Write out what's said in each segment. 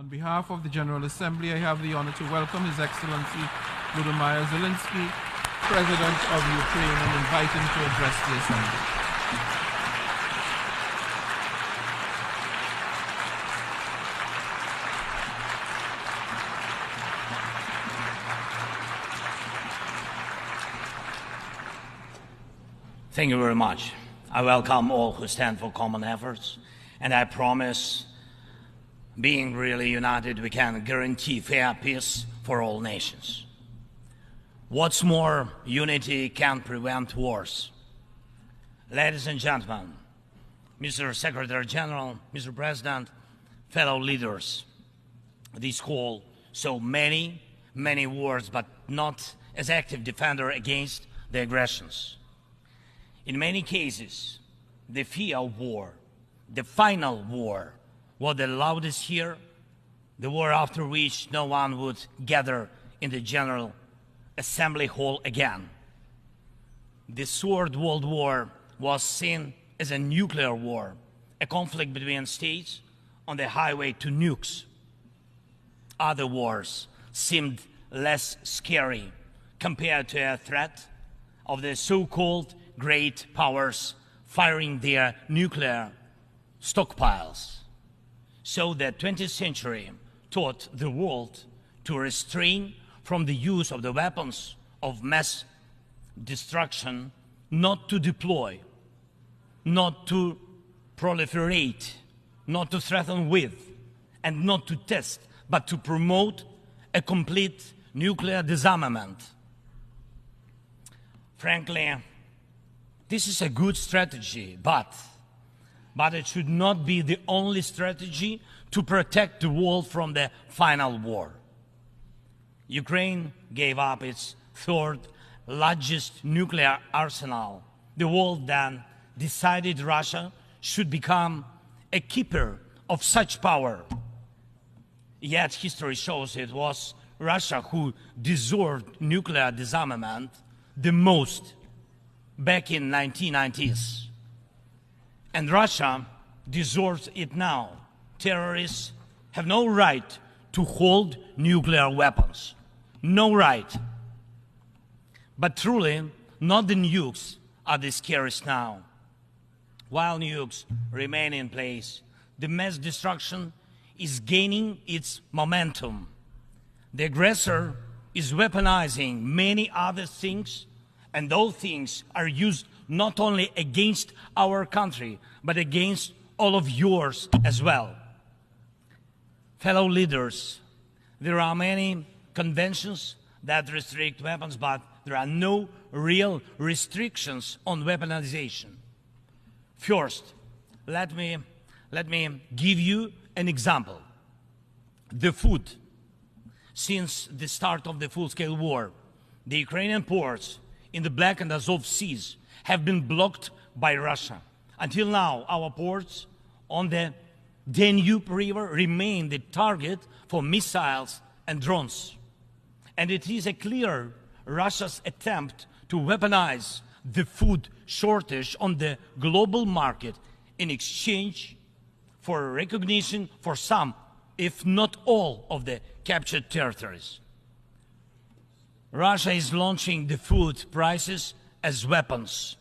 On behalf of the General Assembly, I have the honor to welcome His Excellency Volodymyr Zelensky, President of Ukraine, and invite him to address the Assembly. Thank you very much. I welcome all who stand for common efforts, and I promise, being really united, we can guarantee fair peace for all nations. What's more, unity can prevent wars. Ladies and gentlemen, Mr. Secretary General, Mr. President, fellow leaders, this call saw many wars, but not as active defender against the aggressions. In many cases, the fear of war, the final war, was the loudest here, the war after which no one would gather in the General Assembly Hall again. The Third World War was seen as a nuclear war, a conflict between states on the highway to nukes. Other wars seemed less scary compared to a threat of the so-called great powers firing their nuclear stockpiles. So the 20th century taught the world to restrain from the use of the weapons of mass destruction, not to deploy, not to proliferate, not to threaten with, and not to test, but to promote a complete nuclear disarmament. Frankly, this is a good strategy, but it should not be the only strategy to protect the world from the final war. Ukraine gave up its third largest nuclear arsenal. The world then decided Russia should become a keeper of such power. Yet history shows it was Russia who deserved nuclear disarmament the most back in 1990s. And Russia deserves it now. Terrorists have no right to hold nuclear weapons. No right. But truly, not the nukes are the scariest now. While nukes remain in place, the mass destruction is gaining its momentum. The aggressor is weaponizing many other things, and those things are used not only against our country, but against all of yours as well. Fellow leaders, there are many conventions that restrict weapons, but there are no real restrictions on weaponization. First, let me give you an example. The food. Since the start of the full-scale war, the Ukrainian ports in the Black and Azov seas have been blocked by Russia. Until now, our ports on the Danube River remain the target for missiles and drones. And it is a clear Russia's attempt to weaponize the food shortage on the global market in exchange for recognition for some, if not all, of the captured territories. Russia is launching the food prices as weapons.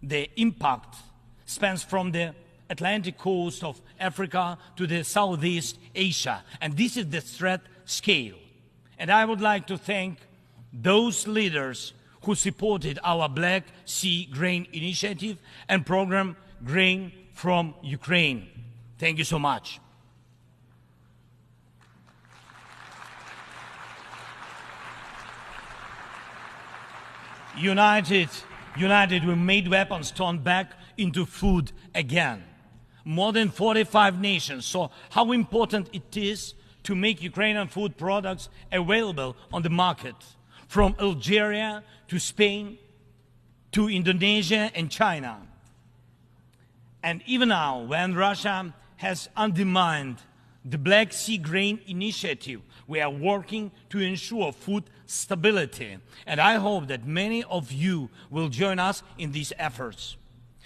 The impact spans from the Atlantic coast of Africa to the Southeast Asia, and this is the threat scale. And I would like to thank those leaders who supported our Black Sea Grain Initiative and program Grain from Ukraine. Thank you so much. United, we made weapons turn back into food again. More than 45 nations saw how important it is to make Ukrainian food products available on the market, from Algeria to Spain to Indonesia and China. And even now, when Russia has undermined the Black Sea Grain Initiative, we are working to ensure food stability. And I hope that many of you will join us in these efforts.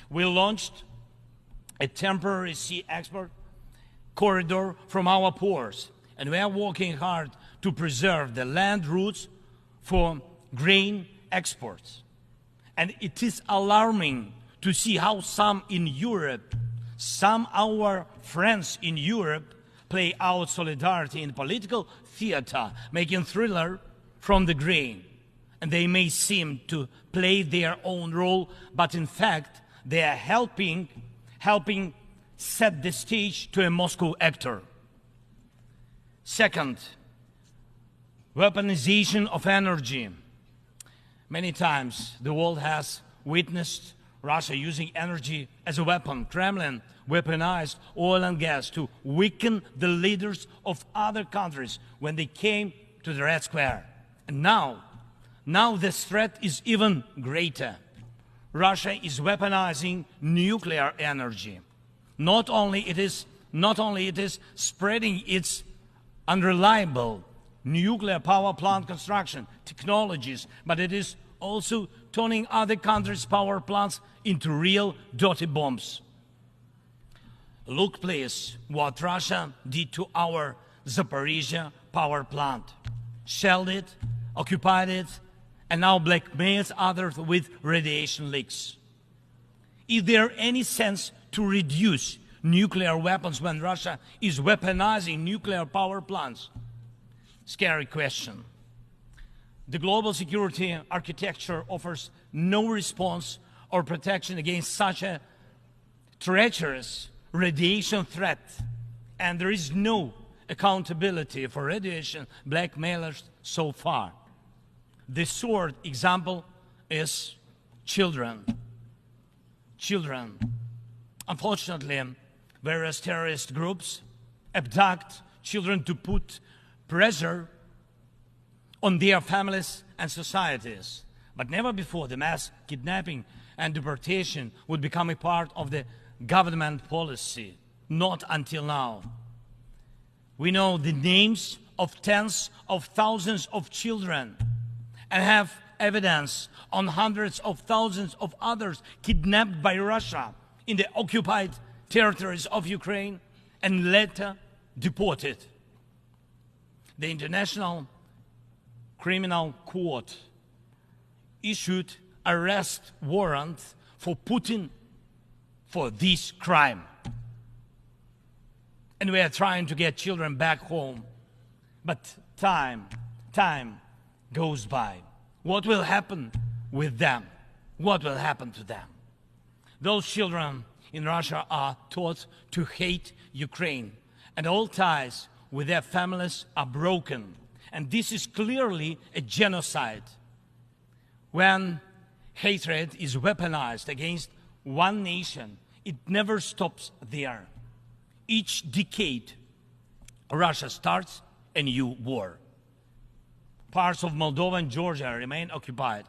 We launched a temporary sea export corridor from our ports, and we are working hard to preserve the land routes for grain exports. And it is alarming to see how some our friends in Europe play out solidarity in political theater, making thriller from the grain. And they may seem to play their own role, but in fact, they are helping set the stage to a Moscow actor. Second, weaponization of energy. Many times the world has witnessed Russia using energy as a weapon. Kremlin weaponized oil and gas to weaken the leaders of other countries when they came to the Red Square. And now this threat is even greater. Russia is weaponizing nuclear energy. Not only it is spreading its unreliable nuclear power plant construction technologies, but it is also turning other countries' power plants into real dirty bombs. Look, please, what Russia did to our Zaporizhia power plant. Shelled it, occupied it, and now blackmails others with radiation leaks. Is there any sense to reduce nuclear weapons when Russia is weaponizing nuclear power plants? Scary question. The global security architecture offers no response or protection against such a treacherous radiation threat, and there is no accountability for radiation blackmailers so far. The short example is children. Unfortunately, various terrorist groups abduct children to put pressure on their families and societies. But never before the mass kidnapping and deportation would become a part of the government policy. Not until now. We know the names of tens of thousands of children and have evidence on hundreds of thousands of others kidnapped by Russia in the occupied territories of Ukraine and later deported. The International Criminal Court issued arrest warrant for Putin for this crime. And we are trying to get children back home. But time goes by. What will happen with them? What will happen to them? Those children in Russia are taught to hate Ukraine, and all ties with their families are broken. And this is clearly a genocide. When hatred is weaponized against one nation, it never stops there. Each decade, Russia starts a new war. Parts of Moldova and Georgia remain occupied.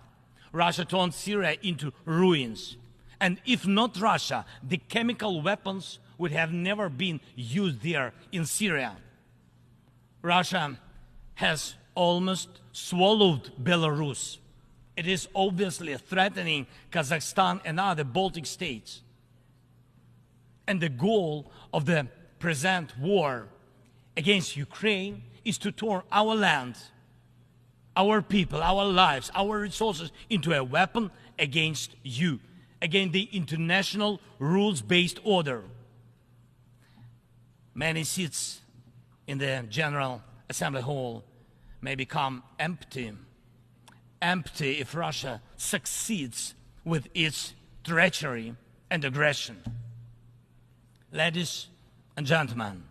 Russia turned Syria into ruins. And if not Russia, the chemical weapons would have never been used there in Syria. Russia has almost swallowed Belarus. It is obviously threatening Kazakhstan and other Baltic states. And the goal of the present war against Ukraine is to turn our land, our people, our lives, our resources into a weapon against you, against the international rules-based order. Many seats in the General Assembly Hall may become empty if Russia succeeds with its treachery and aggression. Ladies and gentlemen,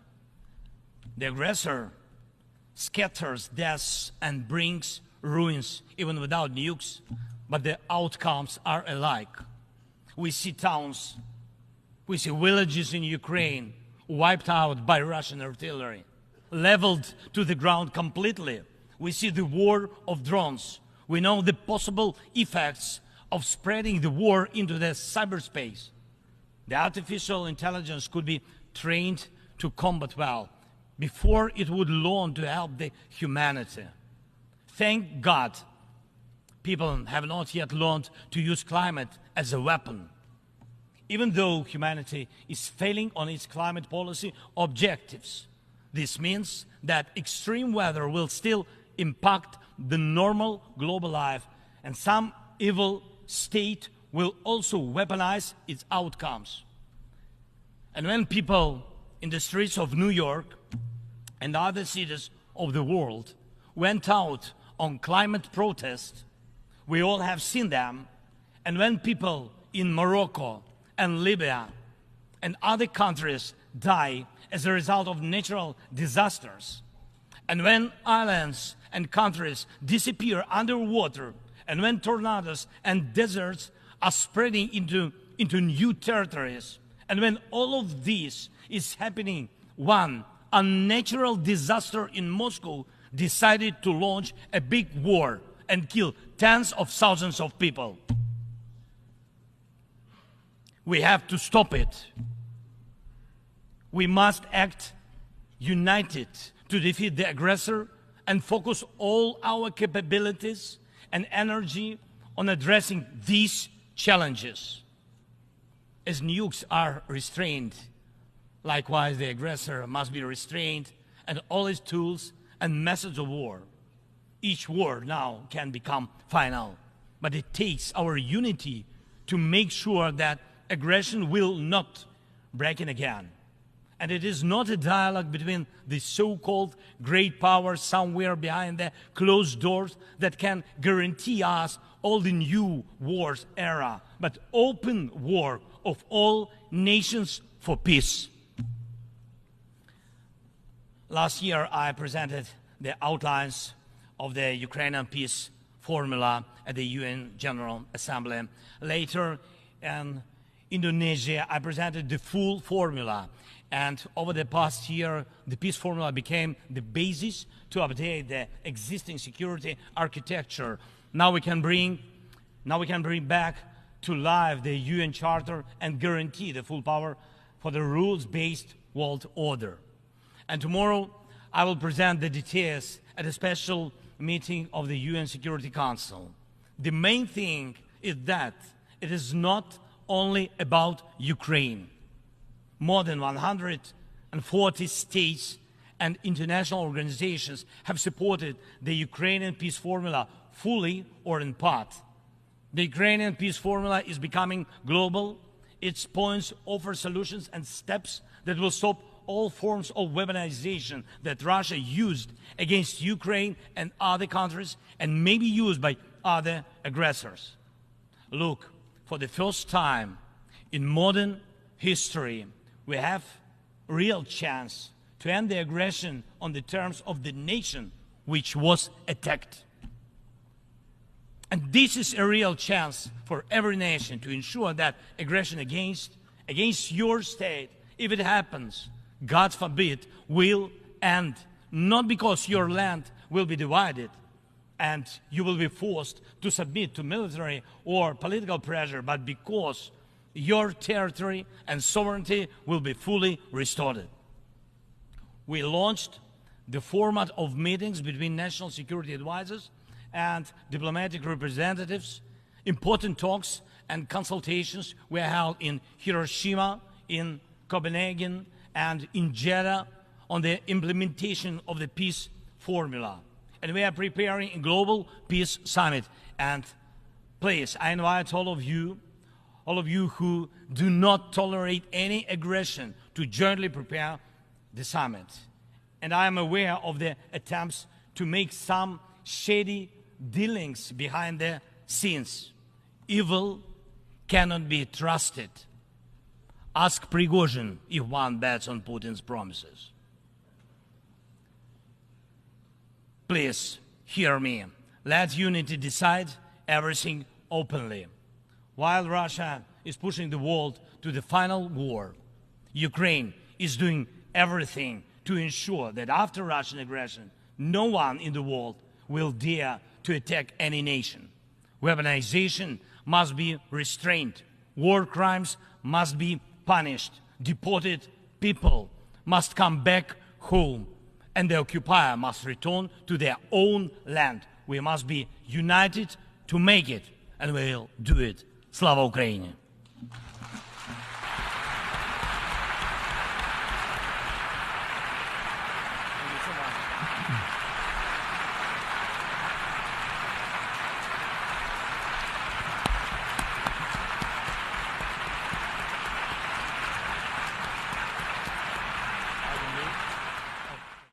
the aggressor scatters deaths and brings ruins even without nukes, but the outcomes are alike. We see towns, we see villages in Ukraine wiped out by Russian artillery, leveled to the ground completely. We see the war of drones. We know the possible effects of spreading the war into the cyberspace. The artificial intelligence could be trained to combat well before it would learn to help the humanity. Thank God, people have not yet learned to use climate as a weapon. even though humanity is failing on its climate policy objectives. This means that extreme weather will still impact the normal global life, and some evil state will also weaponize its outcomes. And when people in the streets of New York and other cities of the world went out on climate protest, we all have seen them. And when people in Morocco and Libya and other countries die as a result of natural disasters, and when islands and countries disappear underwater, and when tornadoes and deserts are spreading into new territories, and when all of this is happening, one unnatural disaster in Moscow decided to launch a big war and kill tens of thousands of people. We have to stop it. We must act united to defeat the aggressor and focus all our capabilities and energy on addressing these challenges. As nukes are restrained, likewise the aggressor must be restrained, and all his tools and methods of war. Each war now can become final, but it takes our unity to make sure that aggression will not break in again. And it is not a dialogue between the so-called great powers somewhere behind the closed doors that can guarantee us all the new wars era, but open war of all nations for peace. Last year, I presented the outlines of the Ukrainian peace formula at the UN General Assembly. Later, in Indonesia, I presented the full formula. And over the past year, the peace formula became the basis to update the existing security architecture. Now we can bring back to life the UN Charter and guarantee the full power for the rules-based world order. And tomorrow, I will present the details at a special meeting of the UN Security Council. The main thing is that it is not only about Ukraine. More than 140 states and international organizations have supported the Ukrainian peace formula fully or in part. The Ukrainian peace formula is becoming global. Its points offer solutions and steps that will stop all forms of weaponization that Russia used against Ukraine and other countries and may be used by other aggressors. Look, for the first time in modern history, we have a real chance to end the aggression on the terms of the nation which was attacked. And this is a real chance for every nation to ensure that aggression against your state, if it happens, God forbid, will end. Not because your land will be divided and you will be forced to submit to military or political pressure, but because your territory and sovereignty will be fully restored. We launched the format of meetings between national security advisors and diplomatic representatives. Important talks and consultations were held in Hiroshima, in Copenhagen, and in Jeddah on the implementation of the peace formula. And we are preparing a global peace summit. And please, I invite all of you who do not tolerate any aggression to jointly prepare the summit. And I am aware of the attempts to make some shady dealings behind the scenes. Evil cannot be trusted. Ask Prigozhin if one bets on Putin's promises. Please, hear me. Let unity decide everything openly. While Russia is pushing the world to the final war, Ukraine is doing everything to ensure that after Russian aggression, no one in the world will dare to attack any nation. Weaponization must be restrained. War crimes must be punished. Deported people must come back home. And the occupier must return to their own land. We must be united to make it. And we'll do it. Slava Ukraini!